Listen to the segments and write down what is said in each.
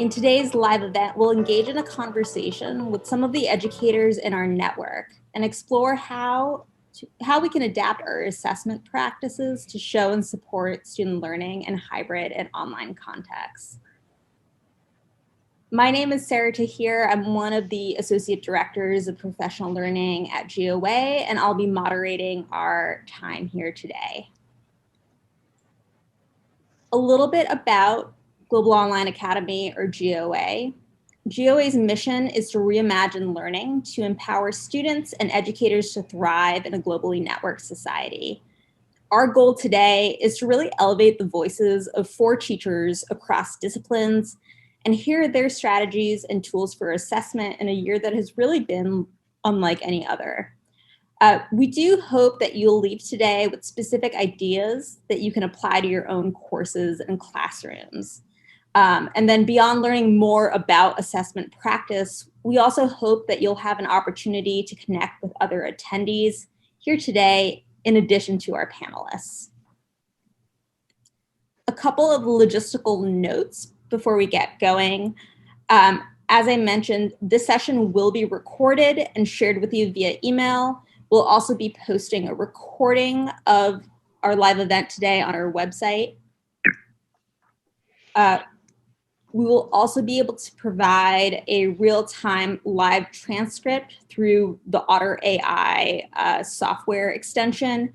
In today's live event, we'll engage in a conversation with some of the educators in our network and explore how we can adapt our assessment practices to show and support student learning in hybrid and online contexts. My name is Sarah Tahir. I'm one of the Associate Directors of Professional Learning at GOA, and I'll be moderating our time here today. A little bit about Global Online Academy, or GOA. GOA's mission is to reimagine learning to empower students and educators to thrive in a globally networked society. Our goal today is to really elevate the voices of 4 teachers across disciplines and hear their strategies and tools for assessment in a year that has really been unlike any other. We do hope that you'll leave today with specific ideas that you can apply to your own courses and classrooms. And then beyond learning more about assessment practice, we also hope that you'll have an opportunity to connect with other attendees here today, in addition to our panelists. A couple of logistical notes before we get going. As I mentioned, this session will be recorded and shared with you via email. We'll also be posting a recording of our live event today on our website. We will also be able to provide a real-time live transcript through the Otter AI software extension.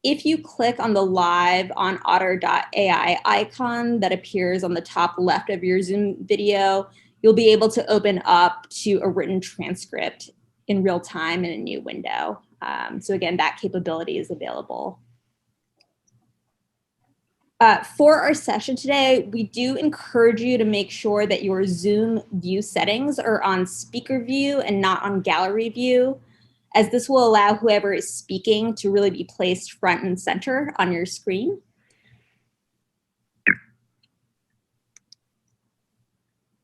If you click on the live on otter.ai icon that appears on the top left of your Zoom video, you'll be able to open up to a written transcript in real time in a new window. So again, that capability is available. For our session today, we do encourage you to make sure that your Zoom view settings are on speaker view and not on gallery view, as this will allow whoever is speaking to really be placed front and center on your screen.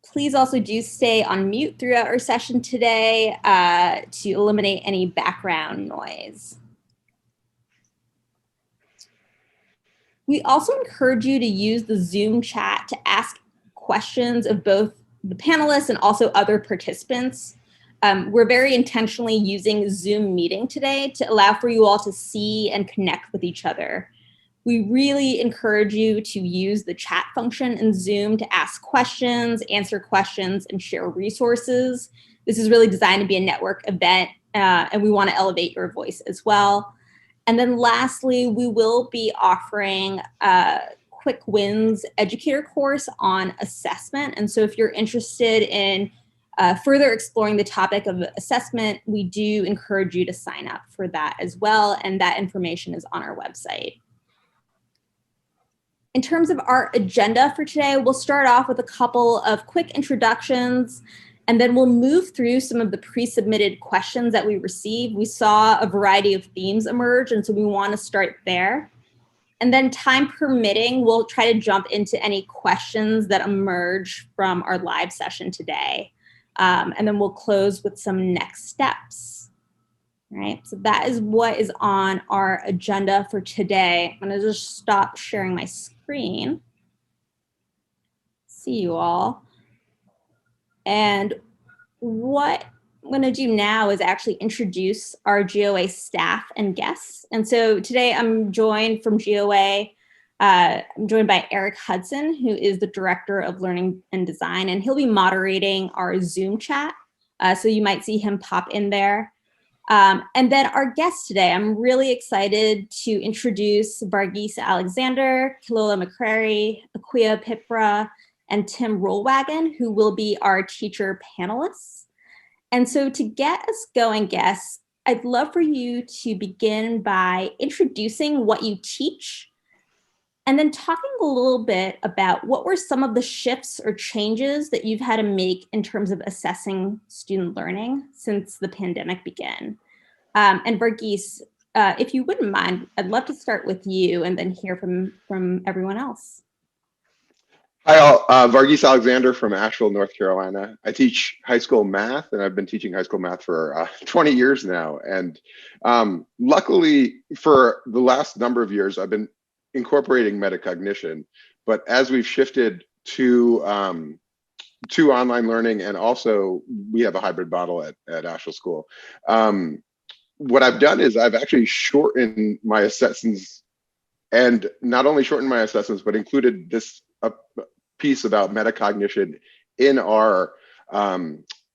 Please also do stay on mute throughout our session today to eliminate any background noise. We also encourage you to use the Zoom chat to ask questions of both the panelists and also other participants. We're very intentionally using Zoom meeting today to allow for you all to see and connect with each other. We really encourage you to use the chat function in Zoom to ask questions, answer questions, and share resources. This is really designed to be a network event, and we want to elevate your voice as well. And then lastly, we will be offering a Quick Wins educator course on assessment. And so if you're interested in further exploring the topic of assessment, we do encourage you to sign up for that as well. And that information is on our website. In terms of our agenda for today, we'll start off with a couple of quick introductions, and then we'll move through some of the pre-submitted questions that we received. We saw a variety of themes emerge, and so we want to start there. And then time permitting, we'll try to jump into any questions that emerge from our live session today. And then we'll close with some next steps. All right, so that is what is on our agenda for today. I'm going to just stop sharing my screen. See you all. And what I'm going to do now is actually introduce our GOA staff and guests. And so today I'm joined from GOA. I'm joined by Eric Hudson, who is the Director of Learning and Design, and he'll be moderating our Zoom chat. So you might see him pop in there. And then our guests today, I'm really excited to introduce Varghese Alexander, Kilola McCrary, Akuya Pipra, and Tim Rollwagon, who will be our teacher panelists. And so to get us going, guests, I'd love for you to begin by introducing what you teach, and then talking a little bit about what were some of the shifts or changes that you've had to make in terms of assessing student learning since the pandemic began. And Varghese, if you wouldn't mind, I'd love to start with you and then hear from everyone else. Hi all, Varghese Alexander from Asheville, North Carolina. I teach high school math, and I've been teaching high school math for 20 years now. And luckily, for the last number of years, I've been incorporating metacognition. But as we've shifted to to online learning, and also we have a hybrid model at Asheville School. What I've done is I've actually shortened my assessments, and not only shortened my assessments, but included this piece about metacognition in our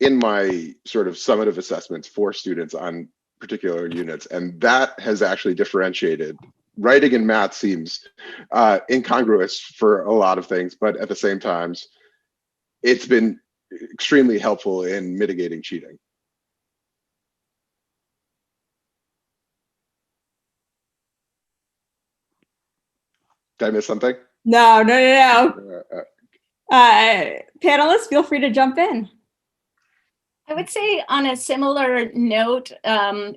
in my sort of summative assessments for students on particular units, and that has actually differentiated. Writing and math seems incongruous for a lot of things, but at the same time, it's been extremely helpful in mitigating cheating. Did I miss something? No, no, no, no. Panelists, feel free to jump in. I would say on a similar note,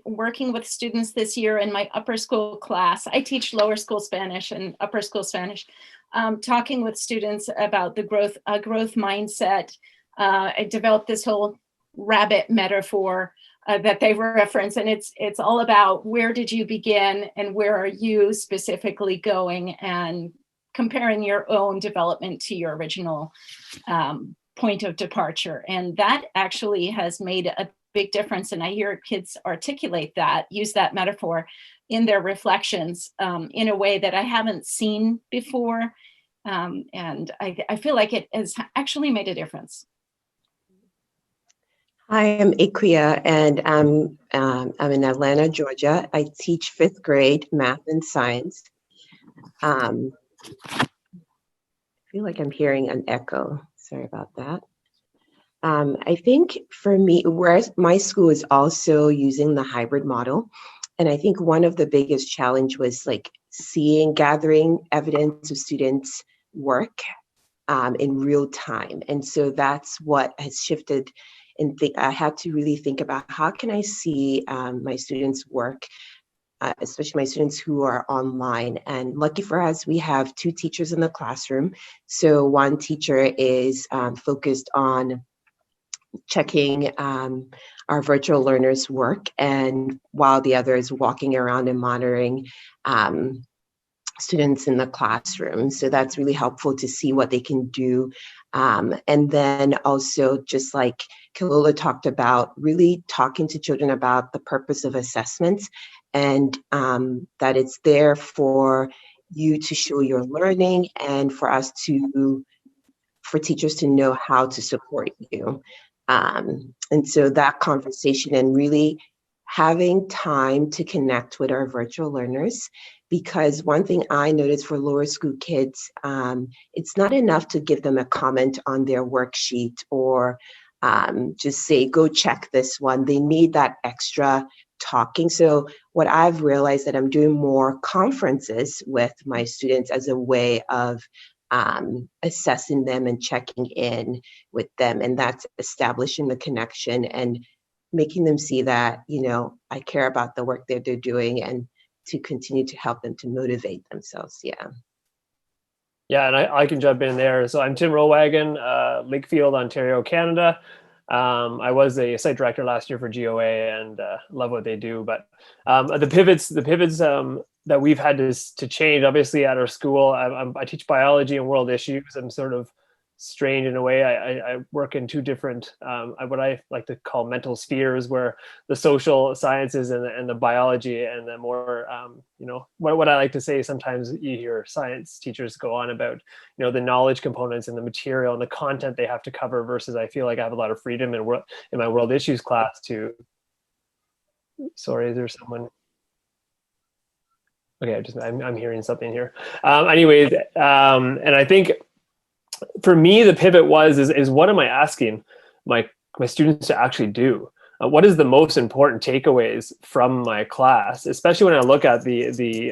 working with students this year in my upper school class, I teach lower school Spanish and upper school Spanish, talking with students about the growth mindset. I developed this whole rabbit metaphor that they reference, and it's all about where did you begin and where are you specifically going, and comparing your own development to your original point of departure. And that actually has made a big difference. And I hear kids articulate that, use that metaphor in their reflections in a way that I haven't seen before. And I feel like it has actually made a difference. Hi, I'm Ikria, and I'm in Atlanta, Georgia. I teach 5th grade math and science. I feel like I'm hearing an echo. Sorry about that. I think for me, whereas my school is also using the hybrid model, and I think one of the biggest challenge was like gathering evidence of students' work in real time. And so that's what has shifted. And I had to really think about how can I see my students' work, especially my students who are online. And lucky for us, we have 2 teachers in the classroom. So one teacher is focused on checking our virtual learners' work, and while the other is walking around and monitoring students in the classroom. So that's really helpful to see what they can do. And then also, just like Kilola talked about, really talking to children about the purpose of assessments, and that it's there for you to show your learning and for teachers to know how to support you. And so that conversation and really having time to connect with our virtual learners, because one thing I noticed for lower school kids, it's not enough to give them a comment on their worksheet or just say, go check this one. They need that extra talking. So what I've realized that I'm doing more conferences with my students as a way of assessing them and checking in with them. And that's establishing the connection and making them see that, I care about the work that they're doing, and to continue to help them to motivate themselves. Yeah. Yeah, and I can jump in there. So I'm Tim Rowagon, Lakefield, Ontario, Canada. I was a site director last year for GOA and love what they do. But the pivots that we've had to change, obviously, at our school. I teach biology and world issues. I'm sort of strange in a way. I work in 2 different, what I like to call mental spheres, where the social sciences and the biology, and the more, what I like to say, sometimes you hear science teachers go on about, the knowledge components and the material and the content they have to cover, versus I feel like I have a lot of freedom in my world issues class to, sorry, is there someone? Okay, I'm hearing something here. Anyways, and I think, for me, the pivot is what am I asking my students to actually do? What is the most important takeaways from my class, especially when I look at the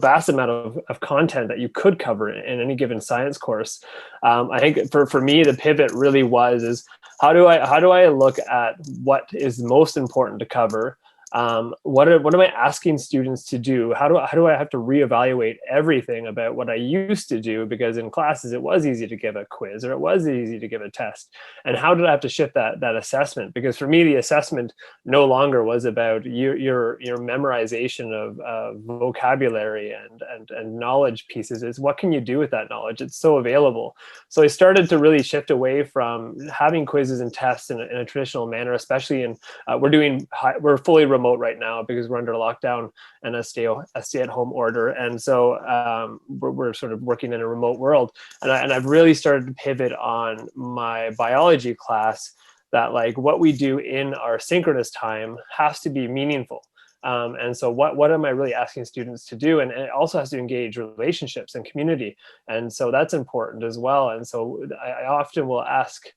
vast amount of content that you could cover in any given science course. I think for me, the pivot really is how do I look at what is most important to cover, What am I asking students to do? How do I have to reevaluate everything about what I used to do? Because in classes, it was easy to give a quiz or it was easy to give a test. And how did I have to shift that assessment? Because for me, the assessment no longer was about your memorization of vocabulary and knowledge pieces. It's what can you do with that knowledge? It's so available. So I started to really shift away from having quizzes and tests in a traditional manner, especially in we're fully remote right now because we're under lockdown and a stay-at-home order, and so we're sort of working in a remote world. And I've really started to pivot on my biology class that like what we do in our synchronous time has to be meaningful. And so what am I really asking students to do? And it also has to engage relationships and community. And so that's important as well. And so I often will ask,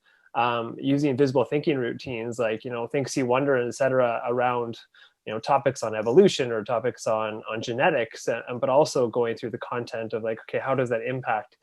using visible thinking routines, like, think, see, wonder, et cetera, around, topics on evolution or topics on genetics, but also going through the content of like, okay, how does that impact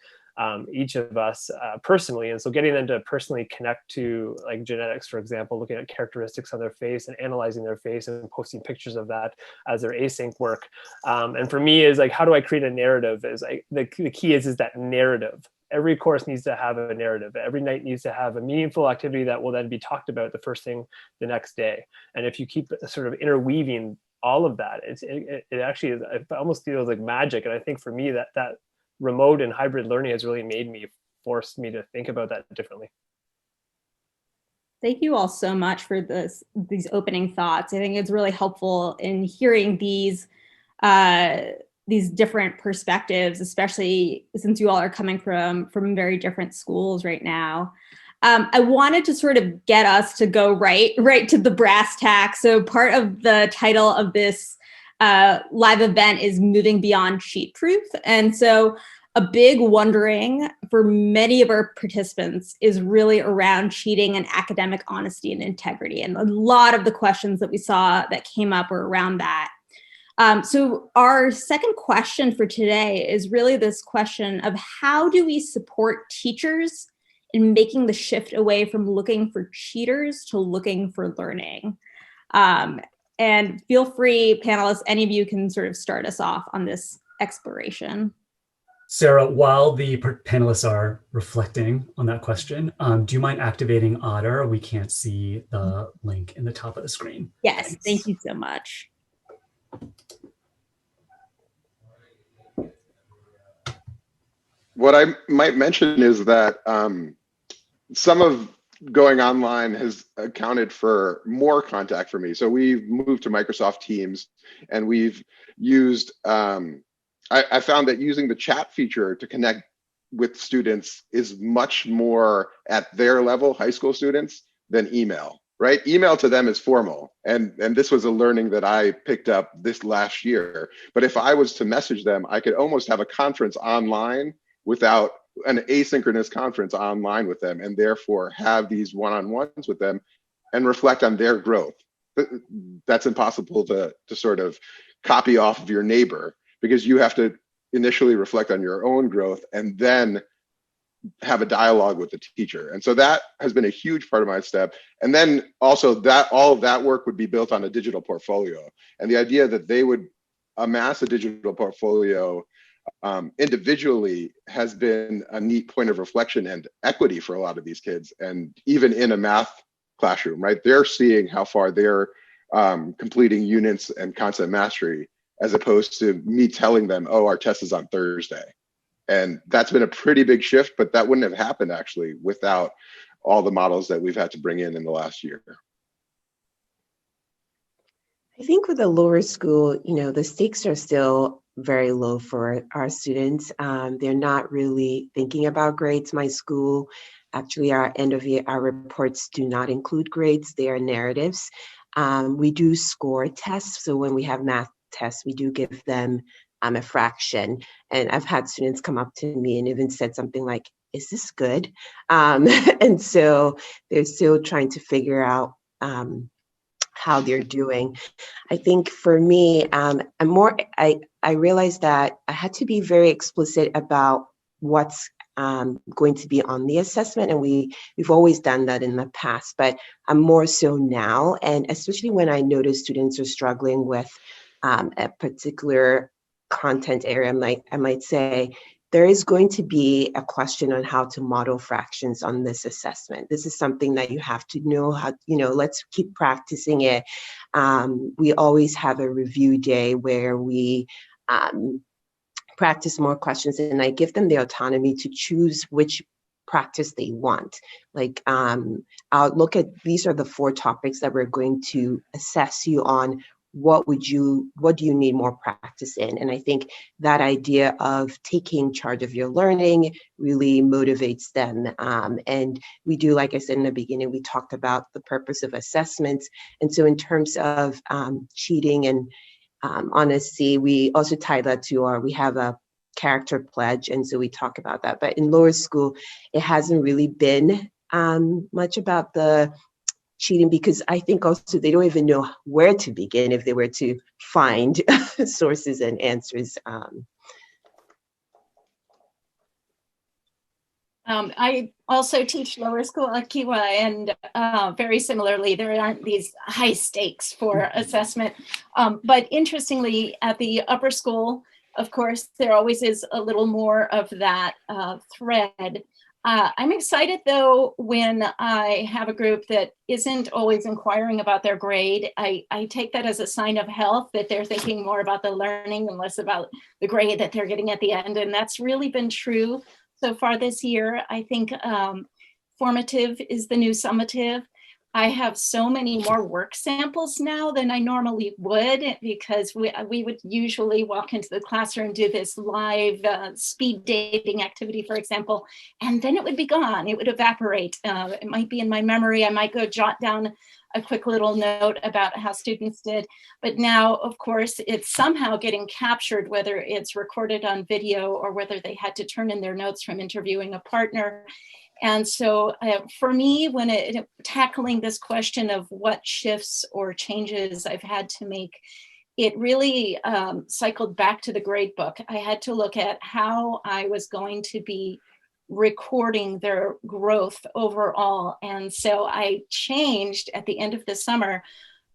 each of us personally? And so getting them to personally connect to like genetics, for example, looking at characteristics on their face and analyzing their face and posting pictures of that as their async work. And for me is like, how do I create a narrative? Is like the key is that narrative. Every course needs to have a narrative. Every night needs to have a meaningful activity that will then be talked about the first thing the next day. And if you keep sort of interweaving all of that, it actually is, it almost feels like magic. And I think for me that remote and hybrid learning has really forced me to think about that differently. Thank you all so much for these opening thoughts. I think it's really helpful in hearing these different perspectives, especially since you all are coming from very different schools right now. I wanted to sort of get us to go right to the brass tacks. So part of the title of this live event is Moving Beyond Cheat Proof. And so a big wondering for many of our participants is really around cheating and academic honesty and integrity. And a lot of the questions that we saw that came up were around that. So our second question for today is really this question of how do we support teachers in making the shift away from looking for cheaters to looking for learning? And feel free, panelists, any of you can sort of start us off on this exploration. Sarah, while the panelists are reflecting on that question, do you mind activating Otter? We can't see the link in the top of the screen. Yes, Thanks. Thank you so much. What I might mention is that some of going online has accounted for more contact for me. So we've moved to Microsoft Teams, and we've used, I found that using the chat feature to connect with students is much more at their level, high school students, than email, right? Email to them is formal. And this was a learning that I picked up this last year. But if I was to message them, I could almost have a conference online without an asynchronous conference online with them, and therefore have these one-on-ones with them and reflect on their growth. That's impossible to sort of copy off of your neighbor, because you have to initially reflect on your own growth and then have a dialogue with the teacher. And so that has been a huge part of my step. And then also that all of that work would be built on a digital portfolio. And the idea that they would amass a digital portfolio individually has been a neat point of reflection and equity for a lot of these kids. And even in a math classroom, right, they're seeing how far they're completing units and concept mastery, as opposed to me telling them, oh, our test is on Thursday. And that's been a pretty big shift, but that wouldn't have happened actually without all the models that we've had to bring in the last year. I think with the lower school, the stakes are still very low for our students. They're not really thinking about grades. My school, actually, our end of year, our reports do not include grades. They are narratives. We do score tests. So when we have math tests, we do give them a fraction. And I've had students come up to me and even said something like, is this good? And so they're still trying to figure out how they're doing. I think for me, I realized that I had to be very explicit about what's going to be on the assessment, and we've always done that in the past, but I'm more so now, and especially when I notice students are struggling with a particular content area, I might say, there is going to be a question on how to model fractions on this assessment. This is something that you have to know how, let's keep practicing it. We always have a review day where we practice more questions, and I give them the autonomy to choose which practice they want. Like, I'll look at, these are the 4 topics that we're going to assess you on. What do you need more practice in? And I think that idea of taking charge of your learning really motivates them. And we do, like I said in the beginning, we talked about the purpose of assessments. And so in terms of cheating and honesty, we also tie that to we have a character pledge. And so we talk about that. But in lower school, it hasn't really been much about the cheating, because I think also they don't even know where to begin if they were to find sources and answers. I also teach lower school at Kiwa, and very similarly, there aren't these high stakes for assessment. But interestingly, at the upper school, of course, there always is a little more of that thread. I'm excited, though, when I have a group that isn't always inquiring about their grade. I take that as a sign of health, that they're thinking more about the learning and less about the grade that they're getting at the end. And that's really been true so far this year. I think formative is the new summative. I have so many more work samples now than I normally would, because we would usually walk into the classroom, do this live speed dating activity, for example, and then it would be gone. It would evaporate. It might be in my memory. I might go jot down a quick little note about how students did. But now, of course, it's somehow getting captured, whether it's recorded on video or whether they had to turn in their notes from interviewing a partner. And so for me, when tackling this question of what shifts or changes I've had to make, it really cycled back to the grade book. I had to look at how I was going to be recording their growth overall. And so I changed at the end of the summer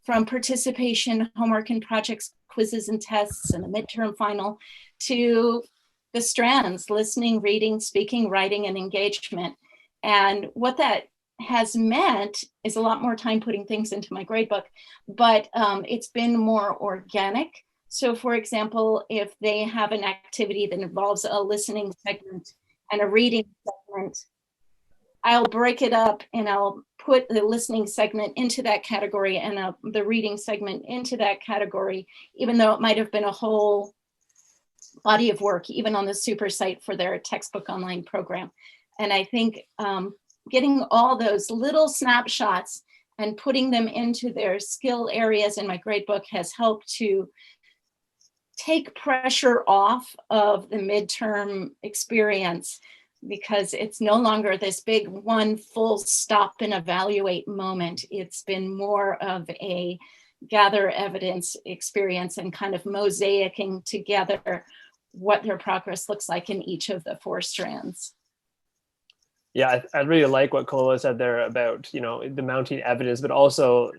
from participation, homework and projects, quizzes and tests, and a midterm final to the strands: listening, reading, speaking, writing, and engagement. And what that has meant is a lot more time putting things into my gradebook, but it's been more organic. So for example, if they have an activity that involves a listening segment and a reading segment, I'll break it up and I'll put the listening segment into that category and the reading segment into that category, even though it might have been a whole body of work, even on the super site for their textbook online program. And I think getting all those little snapshots and putting them into their skill areas in my gradebook has helped to take pressure off of the midterm experience, because it's no longer this big one full stop and evaluate moment. It's been more of a gather evidence experience and kind of mosaicing together what their progress looks like in each of the 4 strands. Yeah, I really like what Kola said there about, the mounting evidence, but also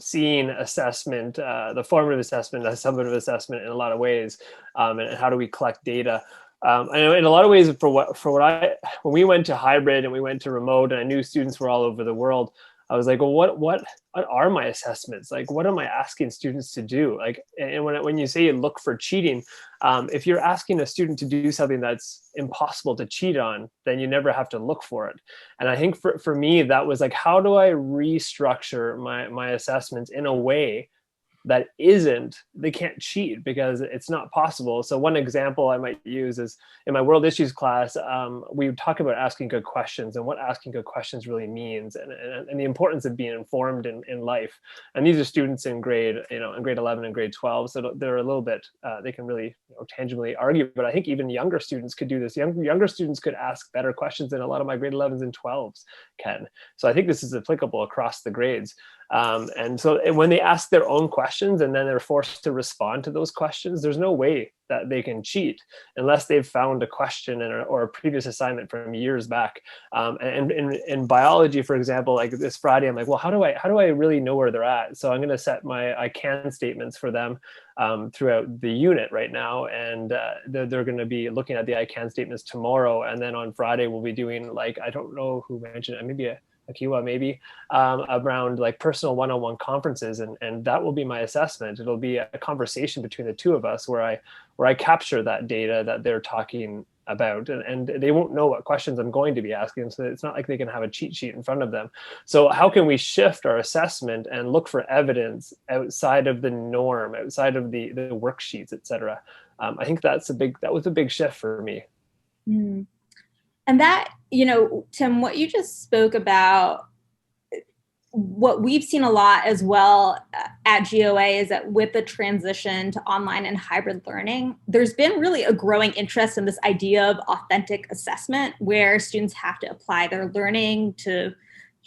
seeing assessment, the formative assessment, as summative assessment in a lot of ways, and how do we collect data. And in a lot of ways, when we went to hybrid and we went to remote, and I knew students were all over the world, I was like, well, what are my assessments? Like, what am I asking students to do? Like, and when you say look for cheating, if you're asking a student to do something that's impossible to cheat on, then you never have to look for it. And I think for me, that was like, how do I restructure my assessments in a way that they can't cheat, because it's not possible. So one example I might use is in my world issues class, we talk about asking good questions and what asking good questions really means, and the importance of being informed in life. And these are students in grade 11 and grade 12. So they're a little bit, they can really tangibly argue, but I think even younger students could do this. Younger students could ask better questions than a lot of my grade 11s and 12s can. So I think this is applicable across the grades. And so when they ask their own questions and then they're forced to respond to those questions, there's no way that they can cheat unless they've found a question or a previous assignment from years back. And in biology, for example, like this Friday, I'm like, well, how do I really know where they're at? So I'm going to set my I can statements for them throughout the unit right now. And they're going to be looking at the I can statements tomorrow. And then on Friday, we'll be doing, like, I don't know who mentioned it, maybe Akiwa maybe, around like personal one-on-one conferences, and that will be my assessment. It'll be a conversation between the two of us where I capture that data that they're talking about, and they won't know what questions I'm going to be asking, so it's not like they can have a cheat sheet in front of them. So how can we shift our assessment and look for evidence outside of the norm, outside of the worksheets, et cetera? I think that was a big shift for me. Mm. And that, Tim, what you just spoke about, what we've seen a lot as well at GOA is that with the transition to online and hybrid learning, there's been really a growing interest in this idea of authentic assessment, where students have to apply their learning to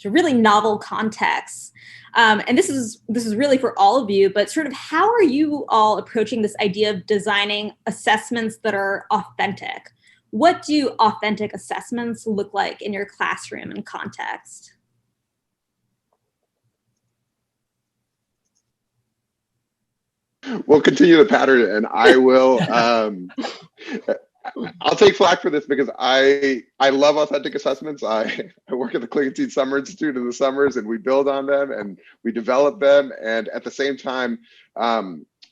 really novel contexts. And this is really for all of you, but sort of how are you all approaching this idea of designing assessments that are authentic? What do authentic assessments look like in your classroom and context? We'll continue the pattern, and I will. I'll take flack for this because I love authentic assessments. I work at the Clinton Summer Institute in the summers, and we build on them and we develop them. And at the same time,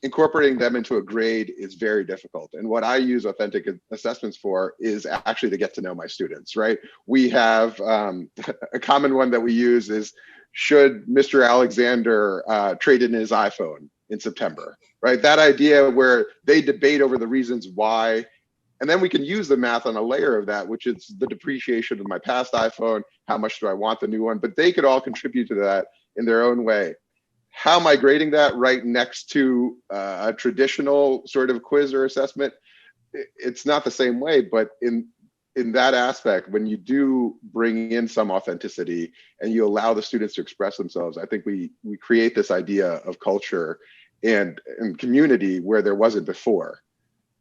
incorporating them into a grade is very difficult. And what I use authentic assessments for is actually to get to know my students, right? We have a common one that we use is, should Mr. Alexander trade in his iPhone in September, right? That idea where they debate over the reasons why, and then we can use the math on a layer of that, which is the depreciation of my past iPhone, how much do I want the new one? But they could all contribute to that in their own way. How am I grading that right next to a traditional sort of quiz or assessment? It's not the same way, but in that aspect, when you do bring in some authenticity and you allow the students to express themselves, I think we create this idea of culture and community where there wasn't before.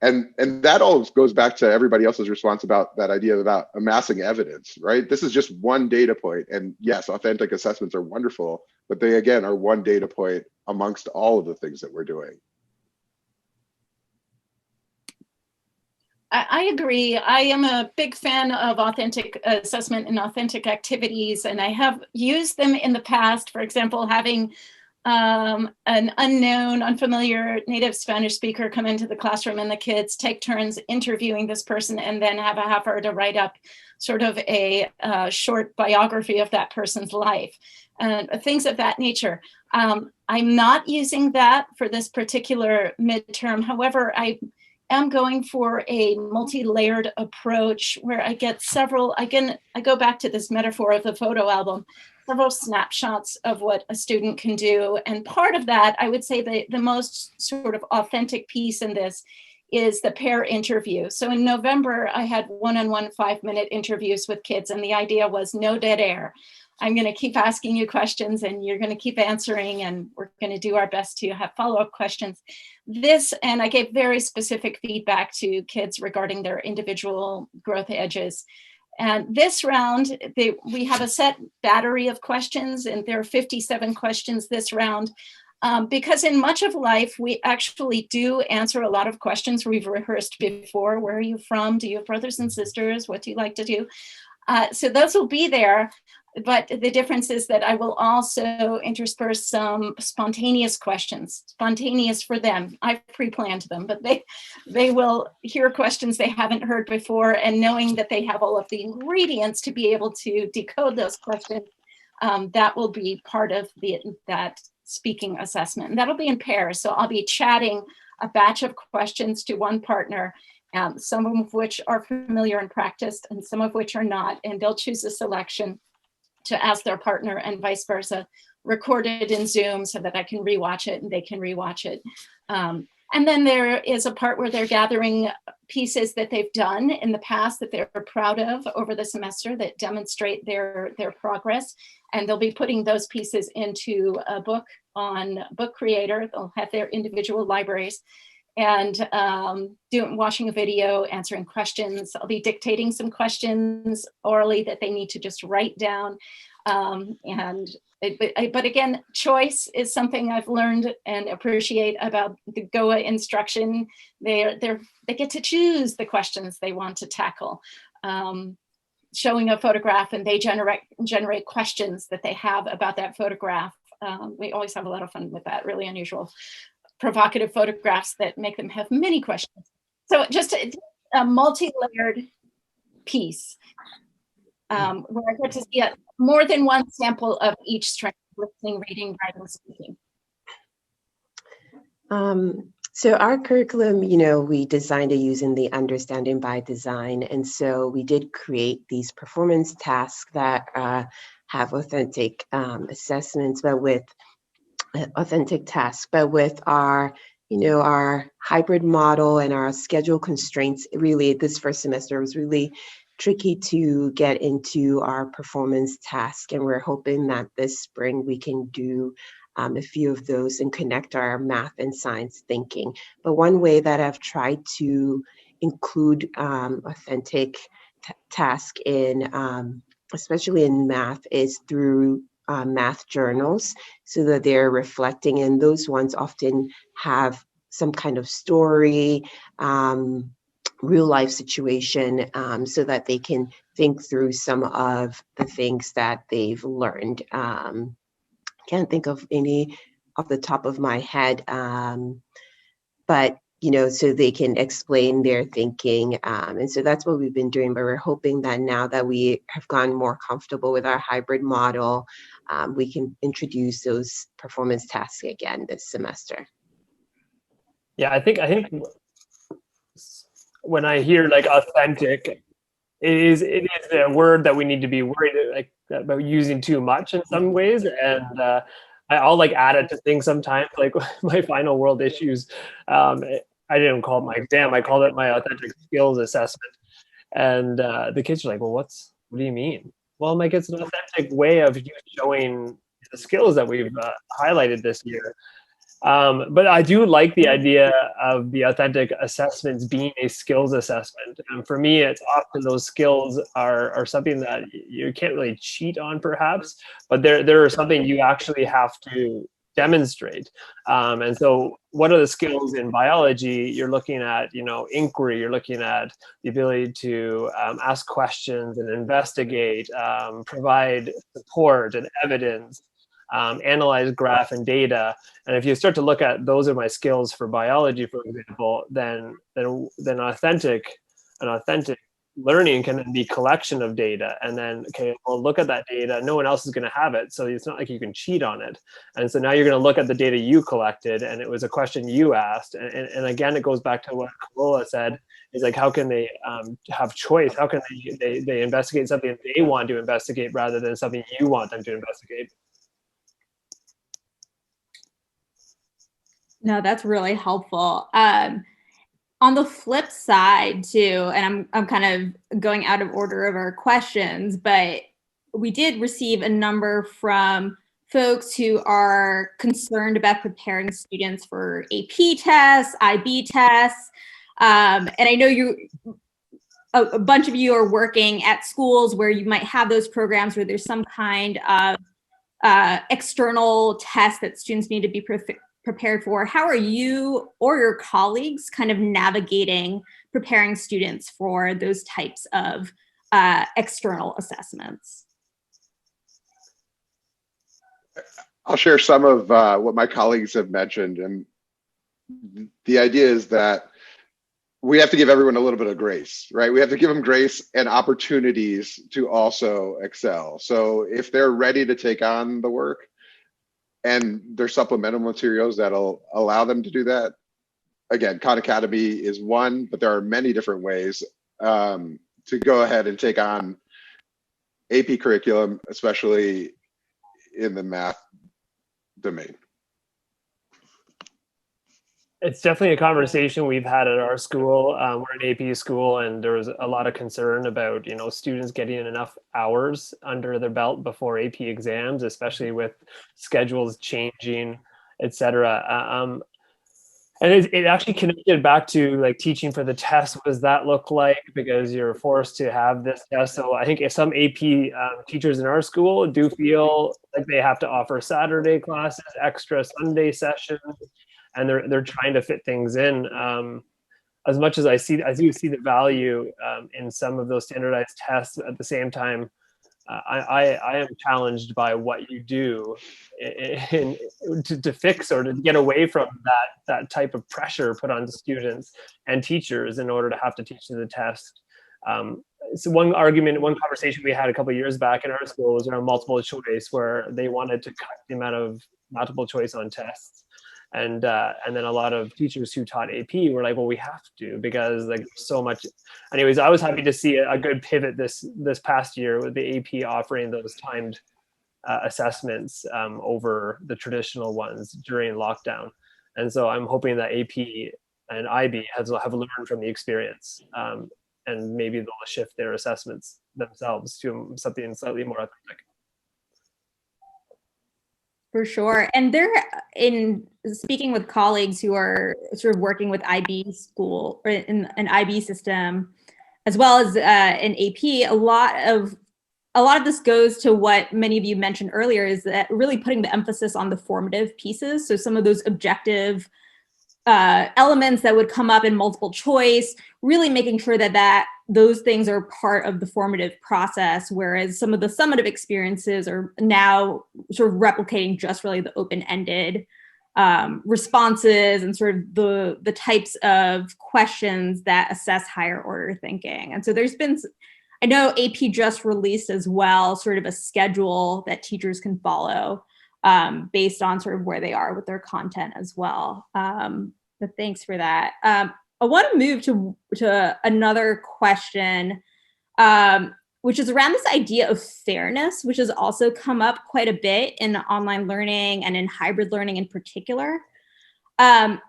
And that all goes back to everybody else's response about that idea about amassing evidence, right? This is just one data point. And yes, authentic assessments are wonderful, but they, again, are one data point amongst all of the things that we're doing. I agree. I am a big fan of authentic assessment and authentic activities, and I have used them in the past. For example, having an unknown, unfamiliar native Spanish speaker come into the classroom and the kids take turns interviewing this person and then have a half hour to write up sort of a short biography of that person's life, and things of that nature. I'm not using that for this particular midterm. However, I am going for a multi-layered approach where I get several, I go back to this metaphor of the photo album, several snapshots of what a student can do. And part of that, I would say the most sort of authentic piece in this is the pair interview. So in November, I had one-on-one 5-minute interviews with kids, and the idea was no dead air. I'm going to keep asking you questions and you're going to keep answering, and we're going to do our best to have follow-up questions. And I gave very specific feedback to kids regarding their individual growth edges. And this round, we have a set battery of questions, and there are 57 questions this round. Because in much of life, we actually do answer a lot of questions we've rehearsed before. Where are you from? Do you have brothers and sisters? What do you like to do? So those will be there. But the difference is that I will also intersperse some spontaneous questions, spontaneous for them. I've pre-planned them, but they will hear questions they haven't heard before, and knowing that they have all of the ingredients to be able to decode those questions, that will be part of that speaking assessment. And that'll be in pairs. So I'll be chatting a batch of questions to one partner, some of which are familiar and practiced and some of which are not, and they'll choose a selection to ask their partner, and vice versa, recorded in Zoom so that I can rewatch it and they can rewatch it. And then there is a part where they're gathering pieces that they've done in the past that they're proud of over the semester that demonstrate their progress. And they'll be putting those pieces into a book on Book Creator. They'll have their individual libraries and watching a video, answering questions. I'll be dictating some questions orally that they need to just write down. But again, choice is something I've learned and appreciate about the GOA instruction. They get to choose the questions they want to tackle. Showing a photograph and they generate questions that they have about that photograph. We always have a lot of fun with that, really unusual, provocative photographs that make them have many questions. So just a multi-layered piece where I get to see more than one sample of each strength: listening, reading, writing, speaking. So our curriculum, we designed it using the understanding by design. And so we did create these performance tasks that have authentic assessments, but with authentic tasks, but with our hybrid model and our schedule constraints, really this first semester was really tricky to get into our performance task. And we're hoping that this spring we can do a few of those and connect our math and science thinking. But one way that I've tried to include authentic task in, especially in math, is through math journals, so that they're reflecting, and those ones often have some kind of story, real life situation, so that they can think through some of the things that they've learned. Can't think of any off the top of my head, but so they can explain their thinking. And so that's what we've been doing, but we're hoping that now that we have gotten more comfortable with our hybrid model, we can introduce those performance tasks again this semester. Yeah, I think when I hear like authentic, it is a word that we need to be worried about using too much in some ways, and I'll add it to things sometimes, like my final world issues. I didn't call it my exam; I called it my authentic skills assessment, and the kids are like, "Well, what do you mean?" Well, I'm like, it's an authentic way of you showing the skills that we've highlighted this year. But I do like the idea of the authentic assessments being a skills assessment. And for me, it's often those skills are something that you can't really cheat on, perhaps, but they're something you actually have to demonstrate. And so what are the skills in biology? You're looking at, inquiry, you're looking at the ability to ask questions and investigate, provide support and evidence, analyze graph and data. And if you start to look at those are my skills for biology, for example, then authentic learning can be collection of data. And then, okay, well, look at that data. No one else is going to have it. So it's not like you can cheat on it. And so now you're going to look at the data you collected, and it was a question you asked. And again, it goes back to what Carola said, is like, how can they have choice? How can they investigate something they want to investigate rather than something you want them to investigate? No, that's really helpful. On the flip side too, and I'm kind of going out of order of our questions, but we did receive a number from folks who are concerned about preparing students for AP tests, IB tests. And I know a bunch of you are working at schools where you might have those programs where there's some kind of external test that students need to be prepared for. How are you or your colleagues kind of navigating preparing students for those types of external assessments? I'll share some of what my colleagues have mentioned. And the idea is that we have to give everyone a little bit of grace, right? We have to give them grace and opportunities to also excel. So if they're ready to take on the work, and there's supplemental materials that'll allow them to do that. Again, Khan Academy is one, but there are many different ways to go ahead and take on AP curriculum, especially in the math domain. It's definitely a conversation we've had at our school. We're an AP school, and there was a lot of concern about, students getting enough hours under their belt before AP exams, especially with schedules changing, et cetera. And it actually connected back to like teaching for the test. What does that look like? Because you're forced to have this test. So I think if some AP teachers in our school do feel like they have to offer Saturday classes, extra Sunday sessions, and they're trying to fit things in. As much as I do see the value in some of those standardized tests, at the same time, I am challenged by what you do to fix or to get away from that type of pressure put on students and teachers in order to have to teach to the test. So one conversation we had a couple of years back in our school was around multiple choice, where they wanted to cut the amount of multiple choice on tests. And then a lot of teachers who taught AP were like, well, we have to, because like so much. Anyways, I was happy to see a good pivot this past year with the AP offering those timed assessments over the traditional ones during lockdown. And so I'm hoping that AP and IB have learned from the experience, and maybe they'll shift their assessments themselves to something slightly more authentic. For sure. And they're in speaking with colleagues who are sort of working with IB school or in an IB system, as well as in AP, a lot of this goes to what many of you mentioned earlier, is that really putting the emphasis on the formative pieces. So some of those objective elements that would come up in multiple choice, really making sure that those things are part of the formative process, whereas some of the summative experiences are now sort of replicating just really the open-ended responses and sort of the types of questions that assess higher order thinking. And so there's been, I know AP just released as well, sort of a schedule that teachers can follow based on sort of where they are with their content as well. But thanks for that. I want to move to another question, which is around this idea of fairness, which has also come up quite a bit in online learning and in hybrid learning in particular. How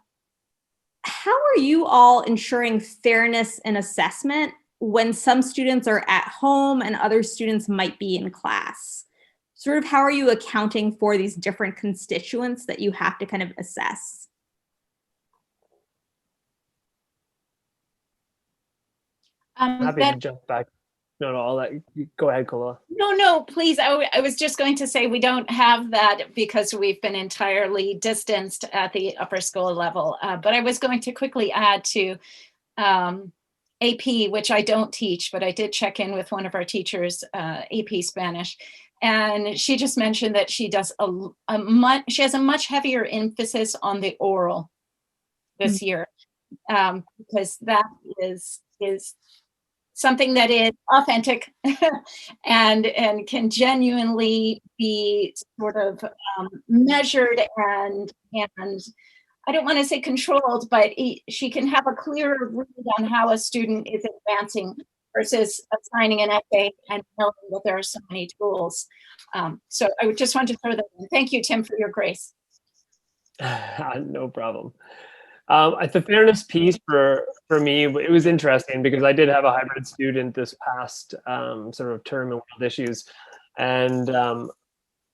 are you all ensuring fairness in assessment when some students are at home and other students might be in class? Sort of how are you accounting for these different constituents that you have to kind of assess? I'm happy to jump back. No, I'll let you go ahead, Kola. No, please. I was just going to say we don't have that because we've been entirely distanced at the upper school level. But I was going to quickly add to AP, which I don't teach, but I did check in with one of our teachers, AP Spanish. And she just mentioned that she does she has a much heavier emphasis on the oral this year, because that is something that is authentic and can genuinely be sort of measured and I don't want to say controlled, but she can have a clearer read on how a student is advancing versus assigning an essay and knowing that there are so many tools. So I just wanted to throw that in. Thank you, Tim, for your grace. No problem. The fairness piece for me, it was interesting because I did have a hybrid student this past sort of term in World Issues. And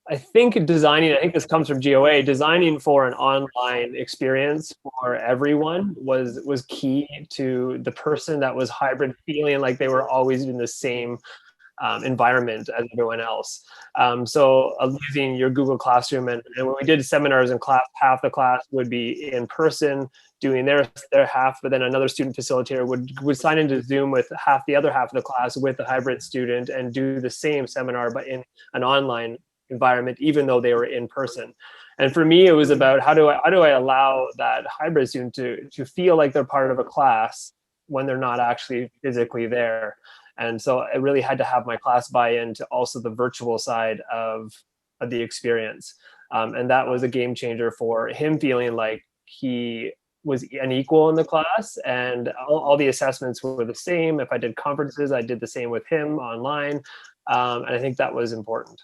I think this comes from GOA, designing for an online experience for everyone was key to the person that was hybrid feeling like they were always in the same environment as everyone else. So using your Google Classroom, and when we did seminars in class, half the class would be in person doing their half, but then another student facilitator would sign into Zoom with the other half of the class with the hybrid student and do the same seminar, but in an online environment, even though they were in person. And for me, it was about how do I allow that hybrid student to feel like they're part of a class when they're not actually physically there. And so I really had to have my class buy into also the virtual side of the experience. And that was a game changer for him, feeling like he was an equal in the class, and all the assessments were the same. If I did conferences, I did the same with him online. And I think that was important.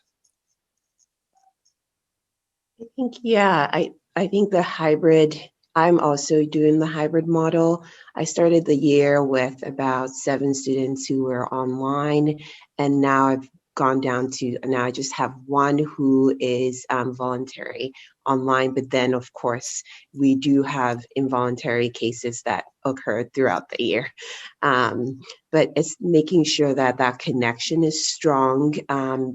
I think, yeah, I think the hybrid I'm also doing the hybrid model. I started the year with about 7 students who were online, and now I've gone down to, now I just have one who is voluntary online, but then of course we do have involuntary cases that occur throughout the year. But it's making sure that that connection is strong.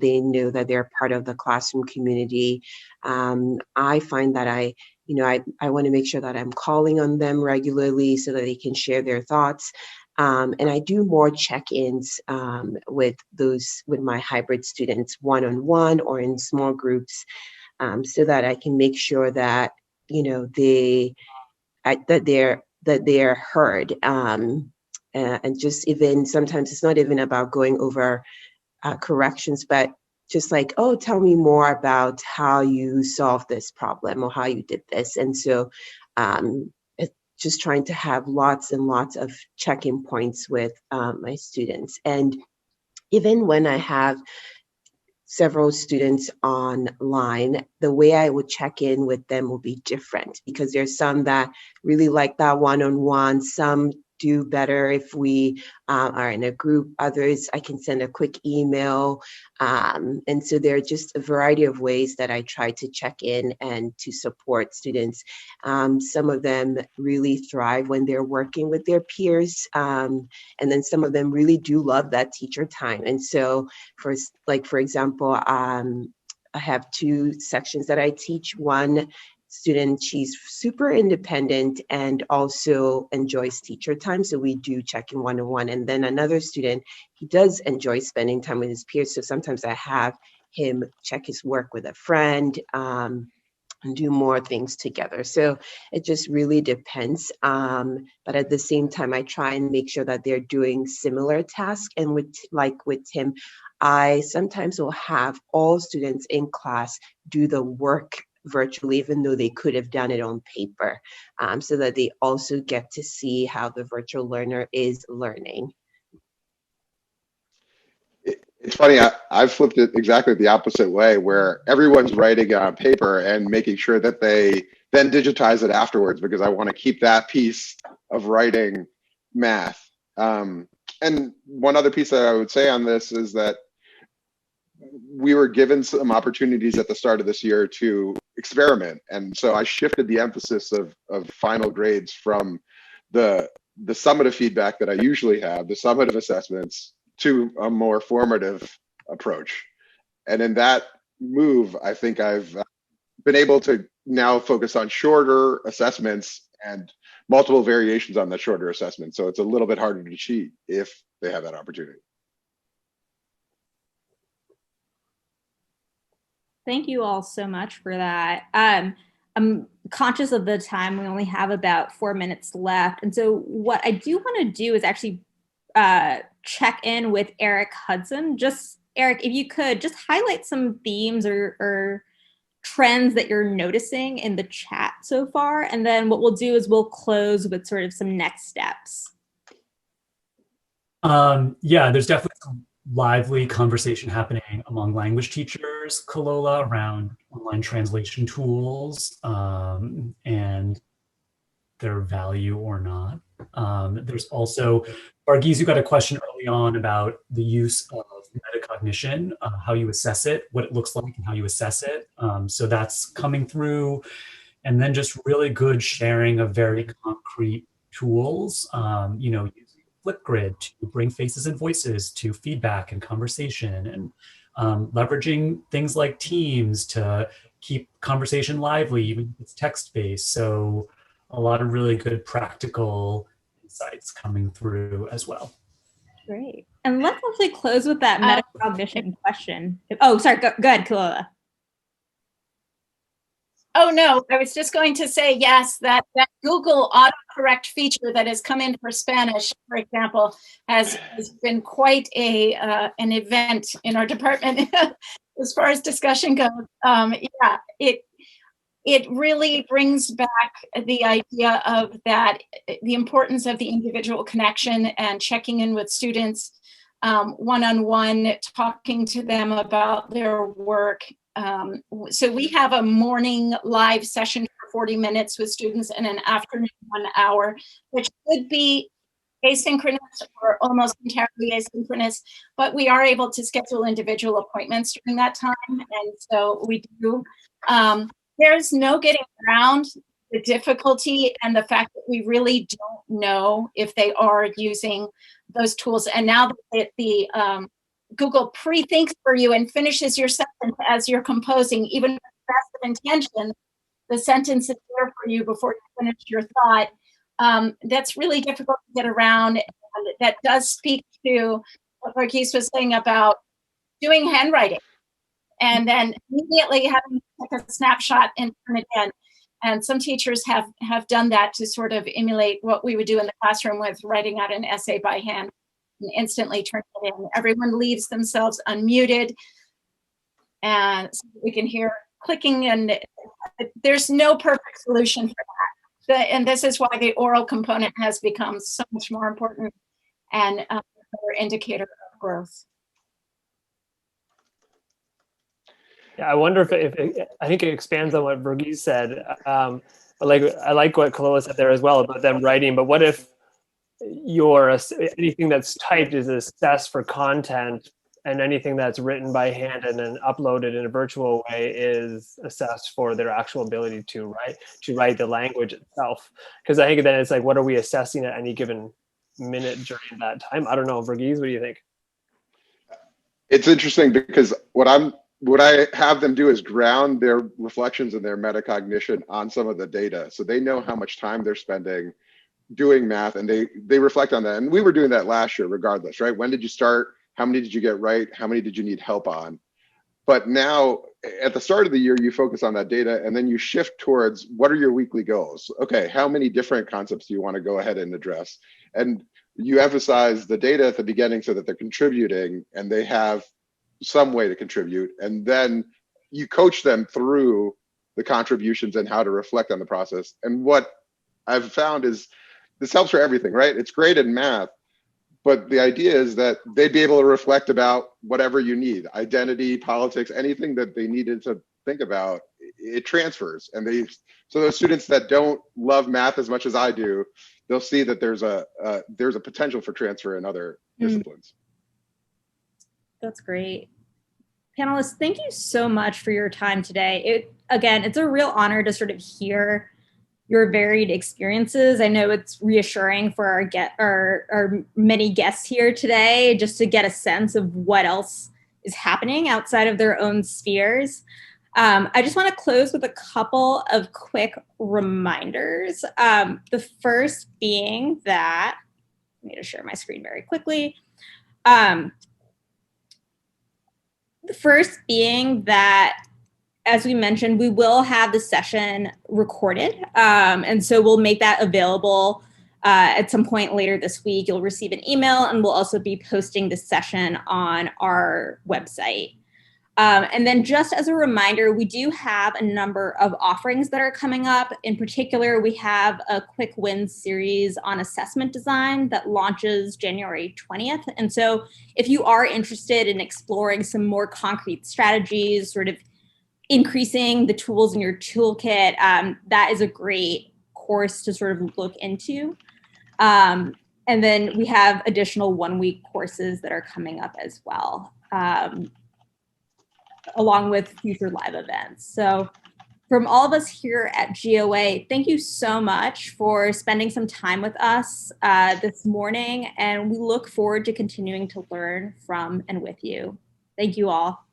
They know that they're part of the classroom community. I find that I want to make sure that I'm calling on them regularly so that they can share their thoughts. And I do more check-ins with my hybrid students, one-on-one or in small groups, so that I can make sure that that they're heard. And just even sometimes it's not even about going over corrections, but just like, oh, tell me more about how you solved this problem or how you did this. And so just trying to have lots and lots of check-in points with my students. And even when I have several students online, the way I would check in with them will be different, because there's some that really like that one-on-one, some do better if we are in a group, others I can send a quick email. And so there are just a variety of ways that I try to check in and to support students. Some of them really thrive when they're working with their peers. And then some of them really do love that teacher time. And so for example, I have 2 sections that I teach. One student, she's super independent and also enjoys teacher time, so we do check in one-on-one. And then another student, he does enjoy spending time with his peers, so sometimes I have him check his work with a friend and do more things together. So it just really depends. But at the same time, I try and make sure that they're doing similar tasks. And with Tim, I sometimes will have all students in class do the work virtually, even though they could have done it on paper, so that they also get to see how the virtual learner is learning. It's funny, I've flipped it exactly the opposite way, where everyone's writing it on paper and making sure that they then digitize it afterwards, because I want to keep that piece of writing math. And one other piece that I would say on this is that we were given some opportunities at the start of this year to experiment. And so I shifted the emphasis of final grades from the summative feedback that I usually have, the summative assessments, to a more formative approach. And in that move, I think I've been able to now focus on shorter assessments and multiple variations on that shorter assessment. So it's a little bit harder to cheat if they have that opportunity. Thank you all so much for that. I'm conscious of the time. We only have about 4 minutes left. And so what I do want to do is actually check in with Eric Hudson. Just, Eric, if you could just highlight some themes or trends that you're noticing in the chat so far. And then what we'll do is we'll close with sort of some next steps. Yeah, there's definitely some lively conversation happening among language teachers, Kalola, around online translation tools and their value or not. There's also, Varghese, you got a question early on about the use of metacognition, how you assess it, what it looks like and how you assess it. So that's coming through. And then just really good sharing of very concrete tools, using Flipgrid to bring faces and voices to feedback and conversation, and leveraging things like Teams to keep conversation lively, even if it's text-based. So a lot of really good practical insights coming through as well. Great. And let's actually close with that metacognition question. Oh, sorry, go ahead, Kalola. Oh, no, I was just going to say, yes, that Google autocorrect feature that has come in for Spanish, for example, has been quite an event in our department as far as discussion goes. Yeah, it really brings back the idea of that, the importance of the individual connection and checking in with students one-on-one, talking to them about their work. So we have a morning live session for 40 minutes with students and an afternoon 1 hour, which could be asynchronous or almost entirely asynchronous, but we are able to schedule individual appointments during that time. And so we do. There's no getting around the difficulty and the fact that we really don't know if they are using those tools. And now that the Google pre-thinks for you and finishes your sentence as you're composing, even with the best of intention, the sentence is there for you before you finish your thought. That's really difficult to get around. And that does speak to what Marquise was saying about doing handwriting and then immediately having to take a snapshot and turn it in. And some teachers have done that to sort of emulate what we would do in the classroom with writing out an essay by hand and instantly turn it in. Everyone leaves themselves unmuted and so we can hear clicking, and there's no perfect solution for that. And this is why the oral component has become so much more important and a better indicator of growth. Yeah, I wonder if I think it expands on what Verghese said. I like what Kalola said there as well about them writing, but what if anything that's typed is assessed for content, and anything that's written by hand and then uploaded in a virtual way is assessed for their actual ability to write the language itself? Because I think then it's like, what are we assessing at any given minute during that time? I don't know, Verghese, what do you think? It's interesting because what I have them do is ground their reflections and their metacognition on some of the data. So they know how much time they're spending doing math, and they reflect on that. And we were doing that last year regardless, right? When did you start? How many did you get right? How many did you need help on? But now at the start of the year, you focus on that data and then you shift towards what are your weekly goals? Okay, how many different concepts do you want to go ahead and address? And you emphasize the data at the beginning so that they're contributing and they have some way to contribute. And then you coach them through the contributions and how to reflect on the process. And what I've found is this helps for everything, right? It's great in math, but the idea is that they'd be able to reflect about whatever you need, identity, politics, anything that they needed to think about, it transfers. And so those students that don't love math as much as I do, they'll see that there's a potential for transfer in other disciplines. That's great. Panelists, thank you so much for your time today. It's a real honor to sort of hear your varied experiences. I know it's reassuring for our many guests here today just to get a sense of what else is happening outside of their own spheres. I just want to close with a couple of quick reminders. The first being that, I need to share my screen very quickly. The first being that, as we mentioned, we will have the session recorded. And so we'll make that available at some point later this week. You'll receive an email, and we'll also be posting the session on our website. And then just as a reminder, we do have a number of offerings that are coming up. In particular, we have a quick wins series on assessment design that launches January 20th. And so if you are interested in exploring some more concrete strategies, sort of increasing the tools in your toolkit, that is a great course to sort of look into. And then we have additional one-week courses that are coming up as well, along with future live events. So from all of us here at GOA, thank you so much for spending some time with us this morning, and we look forward to continuing to learn from and with you. Thank you all.